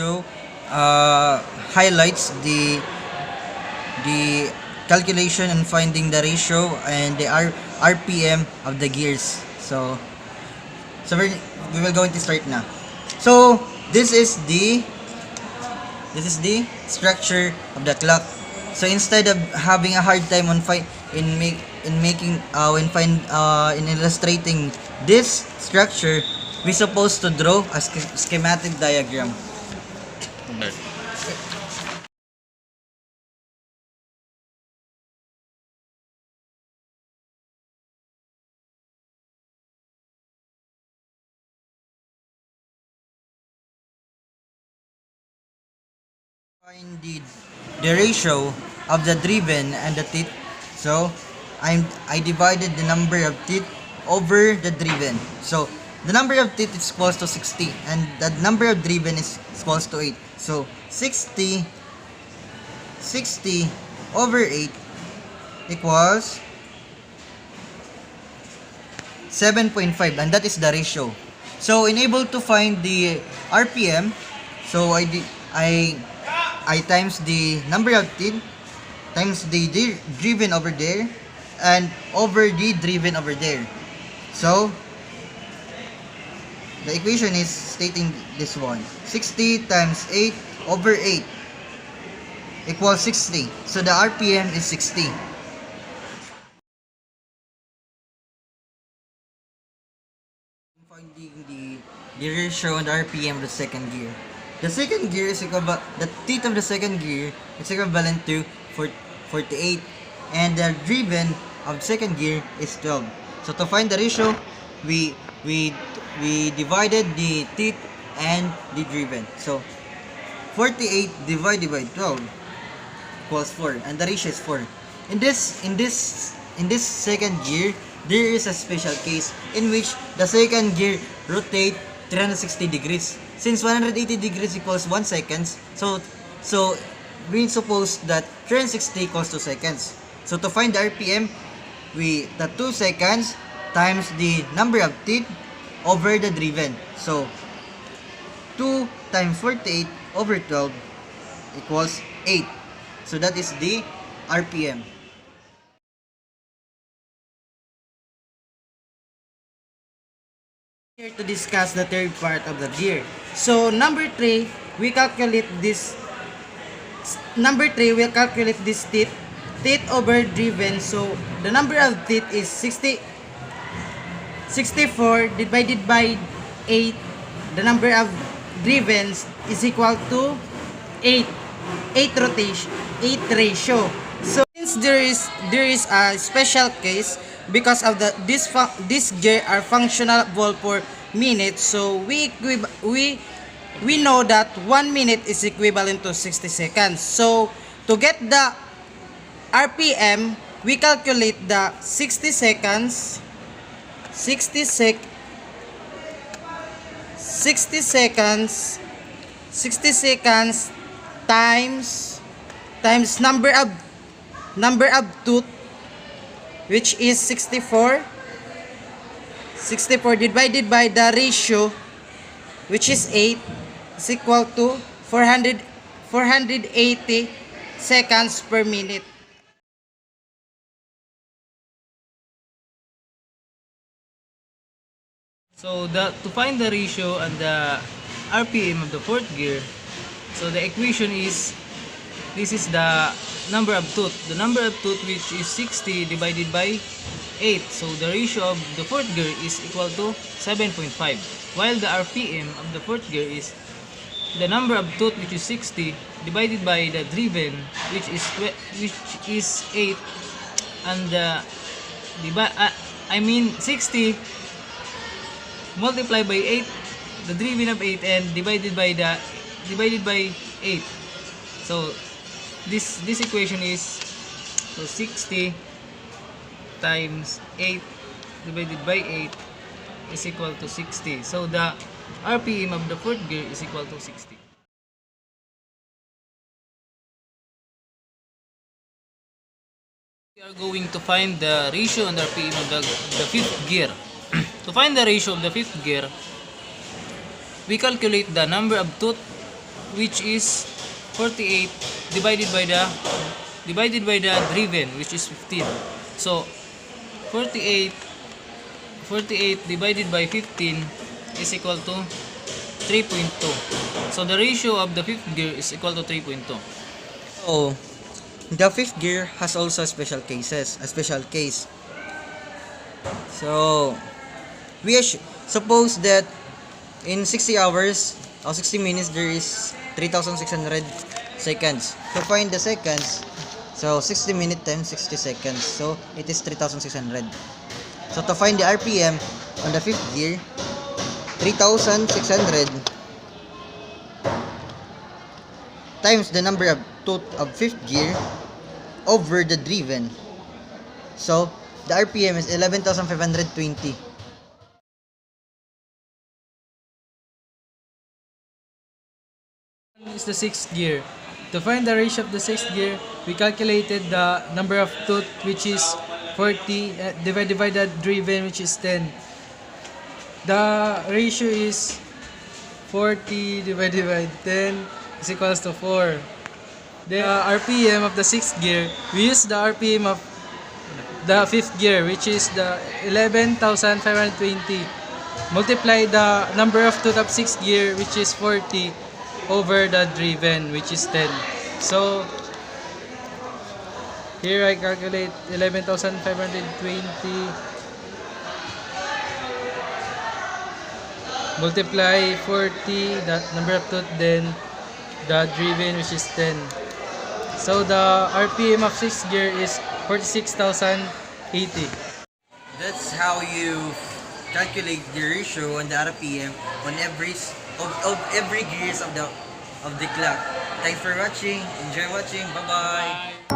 ratio highlights the calculation and finding the ratio and the RPM of the gears. So we will going to start now. So this is the structure of the clock. So instead of having a hard time on in illustrating this structure, we supposed to draw a schematic diagram. Find the ratio of the driven and the teeth. So I divided the number of teeth over the driven. So the number of teeth is equals to 60 and the number of driven is equals to 8. So 60 over 8 equals 7.5, and that is the ratio. So in able to find the RPM, so I times the number of teeth times the driven over there and over the driven over there. So the equation is stating this one: 60 times 8 over 8 equals 60. So the RPM is 60. Finding the ratio and RPM of the second gear. The second gear is the teeth of the second gear is equivalent to 48, and the driven of second gear is 12. So to find the ratio, we divided the teeth and the driven. So 48 divided by 12 equals 4, and the ratio is 4. In this second gear, there is a special case in which the second gear rotate 360 degrees. Since 180 degrees equals 1 seconds, so we suppose that 360 equals 2 seconds. So to find the RPM, the 2 seconds times the number of teeth over the driven. So 2 times 48 over 12 equals 8. So that is the RPM. Here to discuss the third part of the gear. So number 3, we calculate this. Number 3, we'll calculate this teeth over driven. So the number of teeth is 64 divided by 8. The number of driven is equal to 8 ratio. So since there is a special case because of this gear are functional volt per minute, so we know that 1 minute is equivalent to 60 seconds. So to get the RPM, we calculate the 60 seconds times number of tooth, which is 64 divided by the ratio, which is 8, is equal to 480 seconds per minute. So to find the ratio and the RPM of the fourth gear, so the equation is, this is the number of tooth. The number of tooth, which is 60 divided by 8. So the ratio of the fourth gear is equal to 7.5. While the RPM of the fourth gear is the number of tooth, which is 60 divided by the driven, which is 8, and 60 multiplied by 8, the driven of 8, and divided by 8. So this equation is, so 60 times 8 divided by 8 is equal to 60. So the RPM of the fourth gear is equal to 60. We are going to find the ratio and RPM of the fifth gear. To find the ratio of the fifth gear, we calculate the number of tooth which is 48 divided by the driven, which is 15. So 48 divided by 15 is equal to 3.2. So the ratio of the fifth gear is equal to 3.2. So, the fifth gear has also a special case. So, suppose that in 60 hours or 60 minutes there is 3,600 seconds. To find the seconds, so 60 minutes times 60 seconds. So, it is 3,600. So, to find the RPM on the fifth gear, 3,600 times the number of tooth of fifth gear over the driven. So, the RPM is 11,520. Is the sixth gear. To find the ratio of the sixth gear, we calculated the number of tooth, which is 40, divided by the driven, which is 10. The ratio is 40 divided by 10 is equals to 4. The RPM of the sixth gear, we use the RPM of the fifth gear, which is the 11,520. Multiply the number of tooth of sixth gear, which is 40, over the driven, which is 10. So here I calculate 11,520 multiply 40, that number of tooth, then the driven, which is 10. So the RPM of sixth gear is 46,080. That's how you calculate the ratio on the RPM on every gears of the clock. Thanks for watching. Enjoy watching. Bye bye.